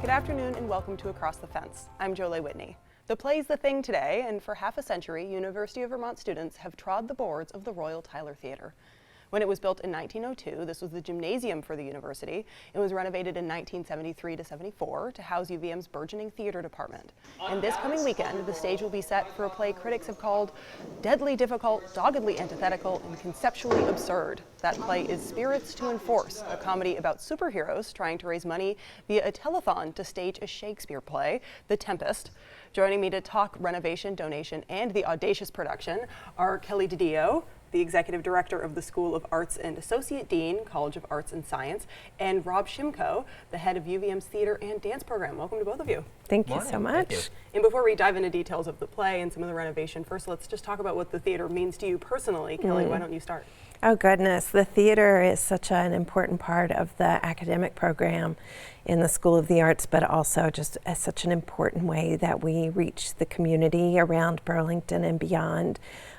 Good afternoon and welcome to Across the Fence. I'm Jolie Whitney. The play's the thing today, and for half a century, University of Vermont students have trod the boards of the Royall Tyler Theater. When it was built in 1902, this was the gymnasium for the university. It was renovated in 1973 to 74 to house UVM's burgeoning theater department. And this coming weekend, the stage will be set for a play critics have called deadly difficult, doggedly antithetical, and conceptually absurd. That play is Spirits to Enforce, a comedy about superheroes trying to raise money via a telethon to stage a Shakespeare play, The Tempest. Joining me to talk renovation, donation, and the audacious production are Kelley DiDio, the Executive Director of the School of Arts and Associate Dean, College of Arts and Science, and Rob Shimko, the head of UVM's Theater and Dance Program. Welcome to both of you. Thank you so much. You. And before we dive into details of the play and some of the renovation, first let's just talk about what the theater means to you personally. Kelley, why don't you start? Oh goodness, the theater is such an important part of the academic program in the School of the Arts, but also just as such an important way that we reach the community around Burlington and beyond,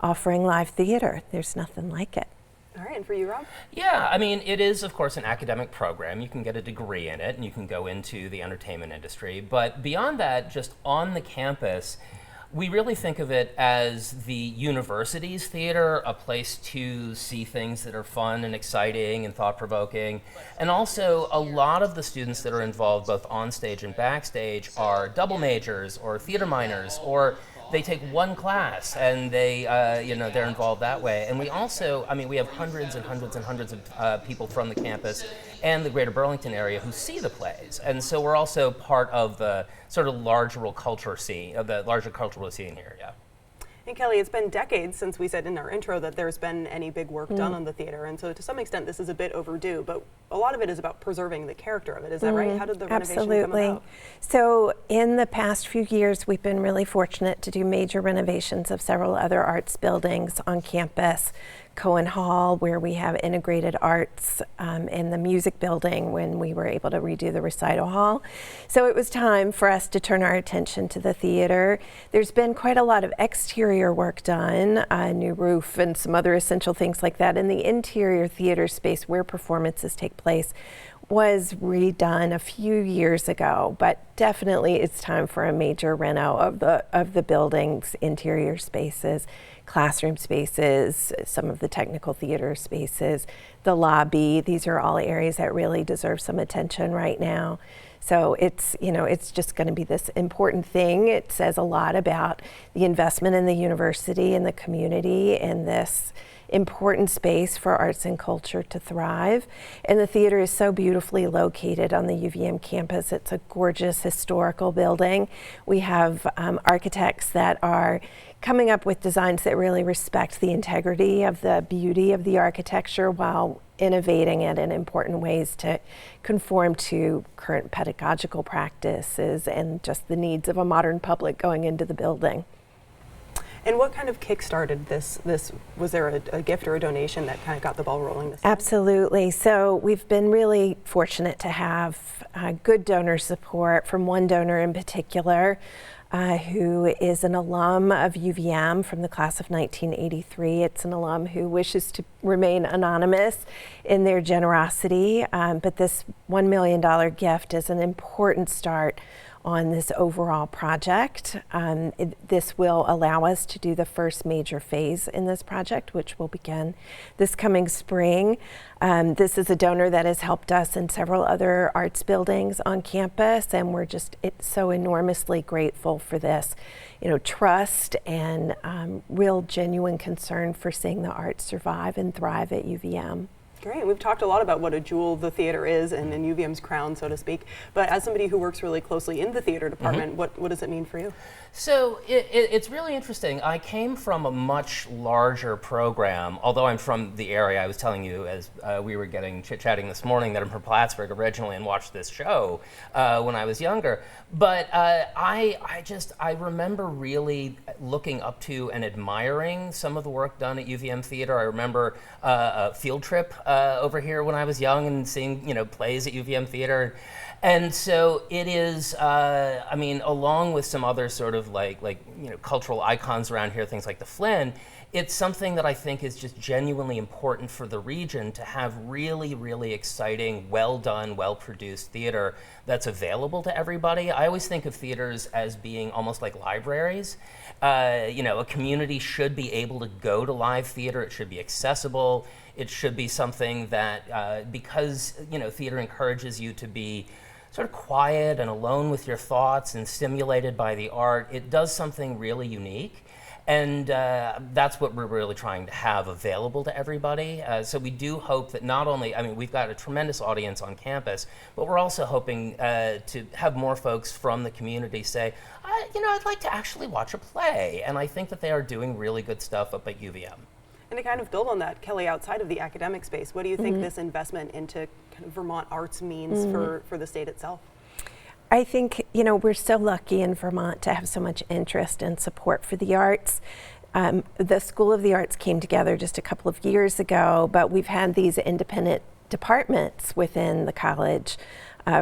offering live theater. There's nothing like it. All right, and for you, Rob? Yeah, I mean, it is, of course, an academic program. You can get a degree in it, and you can go into the entertainment industry. But beyond that, just on the campus, we really think of it as the university's theater, a place to see things that are fun and exciting and thought-provoking. And also, a lot of the students that are involved both on stage and backstage are double majors or theater minors, or they take one class and they're involved that way. And we also, we have hundreds and hundreds and hundreds of people from the campus and the greater Burlington area who see the plays. And so we're also part of the sort of larger cultural scene here, yeah. And Kelley, it's been decades since we said in our intro that there's been any big work done on the theater, and so to some extent this is a bit overdue, but a lot of it is about preserving the character of it. Is that right? How did the renovation come about? So in the past few years, we've been really fortunate to do major renovations of several other arts buildings on campus. Cohen Hall, where we have integrated arts, in the music building when we were able to redo the recital hall. So it was time for us to turn our attention to the theater. There's been quite a lot of exterior work done, a new roof and some other essential things like that. And the interior theater space where performances take place was redone a few years ago, but definitely it's time for a major reno of the building's interior spaces, classroom spaces, some of the technical theater spaces, the lobby. These are all areas that really deserve some attention right now. So it's just going to be this important thing. It says a lot about the investment in the university and the community and this important space for arts and culture to thrive. And the theater is so beautifully located on the UVM campus. It's a gorgeous historical building. We have architects that are coming up with designs that really respect the integrity of the beauty of the architecture while innovating it in important ways to conform to current pedagogical practices and just the needs of a modern public going into the building. And what kind of kick-started this? Was there a gift or a donation that kind of got the ball rolling this time? Absolutely. So we've been really fortunate to have good donor support from one donor in particular, who is an alum of UVM from the class of 1983. It's an alum who wishes to remain anonymous in their generosity, but this $1 million gift is an important start on this overall project. This will allow us to do the first major phase in this project, which will begin this coming spring. This is a donor that has helped us in several other arts buildings on campus, and we're just so enormously grateful for this, trust and real genuine concern for seeing the arts survive and thrive at UVM. Great. We've talked a lot about what a jewel the theater is and UVM's crown, so to speak. But as somebody who works really closely in the theater department, what does it mean for you? So it's really interesting. I came from a much larger program, although I'm from the area. I was telling you as we were chit-chatting this morning that I'm from Plattsburgh originally and watched this show when I was younger. But I remember really looking up to and admiring some of the work done at UVM Theater. I remember a field trip over here when I was young and seeing plays at UVM Theater. And so it is, along with some other sort of like cultural icons around here, things like the Flynn, it's something that I think is just genuinely important for the region to have really, really exciting, well done, well produced theater that's available to everybody. I always think of theaters as being almost like libraries. A community should be able to go to live theater. It should be accessible. It should be something that, because theater encourages you to be sort of quiet and alone with your thoughts and stimulated by the art, it does something really unique. And that's what we're really trying to have available to everybody. So we do hope that not only, we've got a tremendous audience on campus, but we're also hoping to have more folks from the community say, I'd like to actually watch a play. And I think that they are doing really good stuff up at UVM. And to kind of build on that, Kelley, outside of the academic space, what do you think this investment into kind of Vermont arts means for the state itself? I think, we're so lucky in Vermont to have so much interest and support for the arts. The School of the Arts came together just a couple of years ago, but we've had these independent departments within the college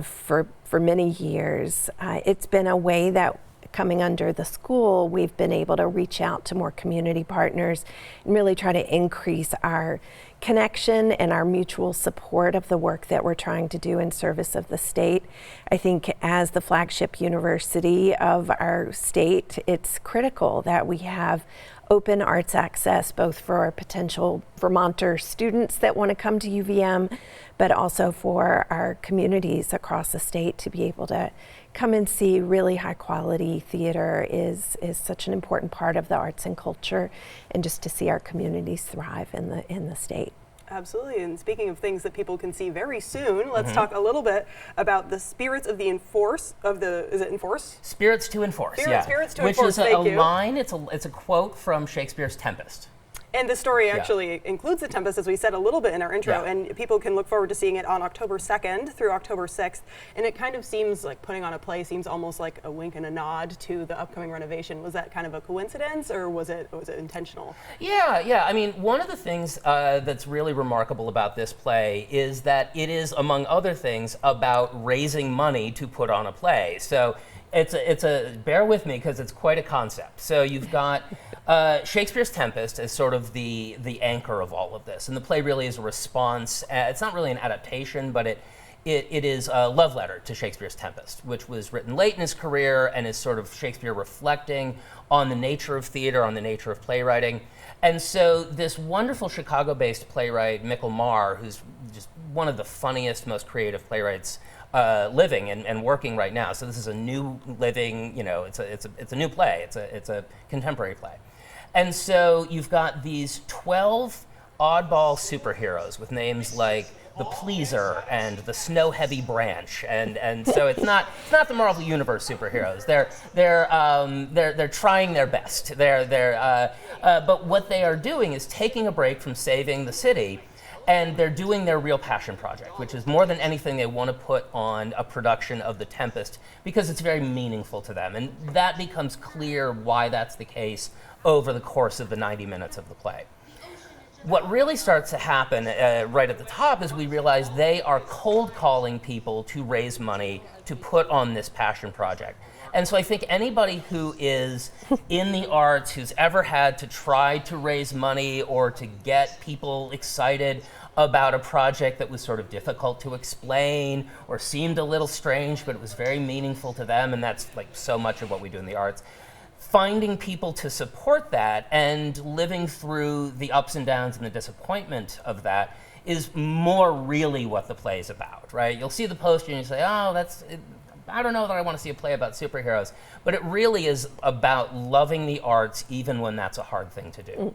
for many years. It's been a way that coming under the school, we've been able to reach out to more community partners and really try to increase our connection and our mutual support of the work that we're trying to do in service of the state. I think as the flagship university of our state, it's critical that we have open arts access both for our potential Vermonter students that want to come to UVM, but also for our communities across the state to be able to come and see really high quality theater is such an important part of the arts and culture, and just to see our communities thrive in the state. Absolutely, and speaking of things that people can see very soon, let's talk a little bit about the Spirits of the Enforce, is it Enforce? Spirits to Enforce, Spirits to Which Enforce, is a line, it's a quote from Shakespeare's Tempest. And the story actually includes the Tempest, as we said a little bit in our intro, and people can look forward to seeing it on October 2nd through October 6th. And it kind of seems like putting on a play seems almost like a wink and a nod to the upcoming renovation. Was that kind of a coincidence, or was it intentional? Yeah. One of the things that's really remarkable about this play is that it is, among other things, about raising money to put on a play. So it's a bear with me because it's quite a concept. So you've got Shakespeare's Tempest as sort of the anchor of all of this, and the play really is a response. It's not really an adaptation, but it is a love letter to Shakespeare's Tempest, which was written late in his career and is sort of Shakespeare reflecting on the nature of theater, on the nature of playwriting. And so this wonderful Chicago-based playwright, Mikkel Marr, who's just one of the funniest, most creative playwrights living and working right now. So this is a new living, it's a new play. It's a contemporary play. And so you've got these 12 oddball superheroes with names like the Pleaser and the Snow Heavy Branch, and so it's not the Marvel Universe superheroes. They're trying their best. But what they are doing is taking a break from saving the city, and they're doing their real passion project, which is more than anything they want to put on a production of The Tempest because it's very meaningful to them, and that becomes clear why that's the case over the course of the 90 minutes of the play. What really starts to happen right at the top is we realize they are cold calling people to raise money to put on this passion project. And so I think anybody who is in the arts, who's ever had to try to raise money or to get people excited about a project that was sort of difficult to explain or seemed a little strange, but it was very meaningful to them, and that's like so much of what we do in the arts. Finding people to support that and living through the ups and downs and the disappointment of that is more really what the play is about, right? You'll see the poster and you say, I don't know that I want to see a play about superheroes, but it really is about loving the arts even when that's a hard thing to do.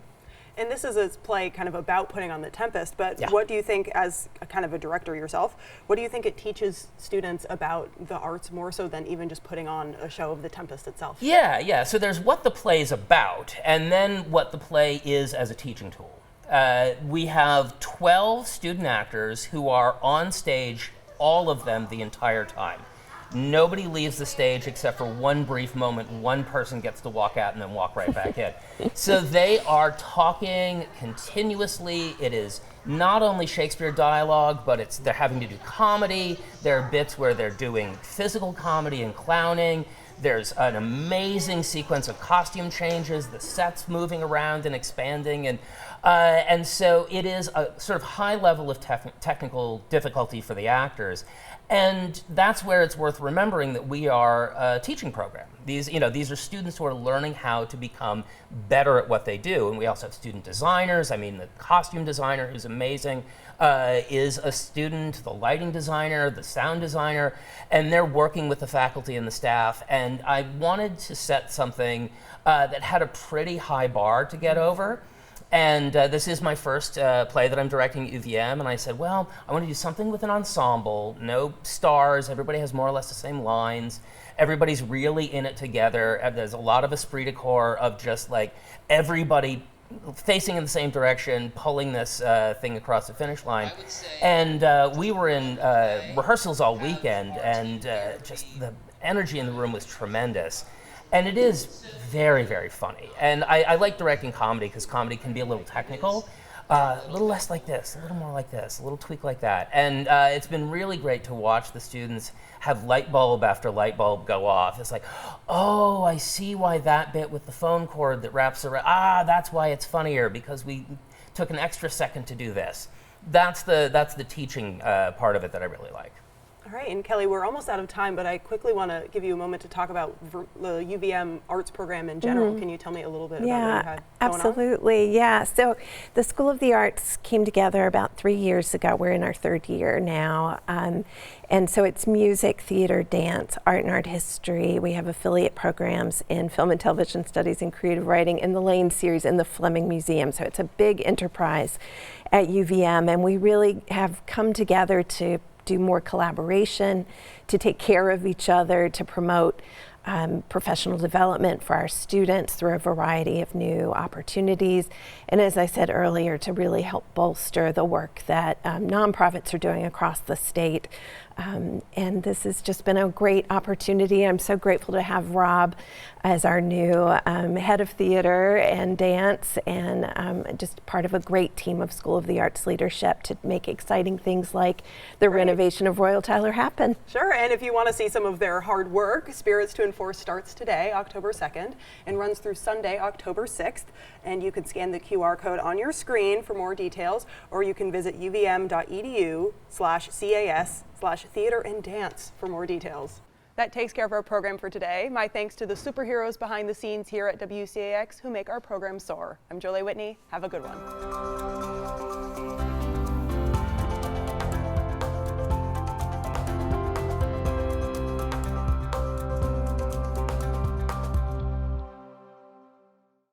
And this is a play kind of about putting on The Tempest, but what do you think, as a kind of a director yourself, what do you think it teaches students about the arts more so than even just putting on a show of The Tempest itself? Yeah. So there's what the play's about, and then what the play is as a teaching tool. We have 12 student actors who are on stage, all of them, the entire time. Nobody leaves the stage except for one brief moment. One person gets to walk out and then walk right back in. So they are talking continuously. It is not only Shakespeare dialogue, but they're having to do comedy. There are bits where they're doing physical comedy and clowning. There's an amazing sequence of costume changes, the sets moving around and expanding, and so it is a sort of high level of technical difficulty for the actors. And that's where it's worth remembering that we are a teaching program. These are students who are learning how to become better at what they do. And we also have student designers. I mean, the costume designer, who's amazing, is a student, the lighting designer, the sound designer, and they're working with the faculty and the staff. And I wanted to set something that had a pretty high bar to get over. And this is my first play that I'm directing at UVM, and I said, well, I want to do something with an ensemble, no stars, everybody has more or less the same lines, everybody's really in it together, there's a lot of esprit de corps of just like everybody facing in the same direction, pulling this thing across the finish line. And we were in rehearsals all weekend, and just the energy in the room was tremendous. And it is very, very funny. And I like directing comedy because comedy can be a little technical. A little less like this, a little more like this, a little tweak like that. And it's been really great to watch the students have light bulb after light bulb go off. It's like, oh, I see why that bit with the phone cord that wraps around, that's why it's funnier, because we took an extra second to do this. That's the teaching part of it that I really like. All right, and Kelley, we're almost out of time, but I quickly want to give you a moment to talk about the UVM arts program in general. Can you tell me a little bit about what you had going on? Absolutely. Yeah. So the School of the Arts came together about 3 years ago. We're in our third year now. And so it's music, theater, dance, art and art history. We have affiliate programs in film and television studies and creative writing in the Lane series in the Fleming Museum. So it's a big enterprise at UVM, and we really have come together to do more collaboration, to take care of each other, to promote professional development for our students through a variety of new opportunities. And as I said earlier, to really help bolster the work that nonprofits are doing across the state. And this has just been a great opportunity. I'm so grateful to have Rob as our new head of theater and dance, and just part of a great team of School of the Arts leadership to make exciting things like the renovation of Royall Tyler happen. Sure, and if you want to see some of their hard work, Spirits to Enforce starts today, October 2nd, and runs through Sunday, October 6th. And you can scan the QR code on your screen for more details, or you can visit uvm.edu/cas/theater and dance for more details. That takes care of our program for today. My thanks to the superheroes behind the scenes here at WCAX who make our program soar. I'm Jolie Whitney. Have a good one.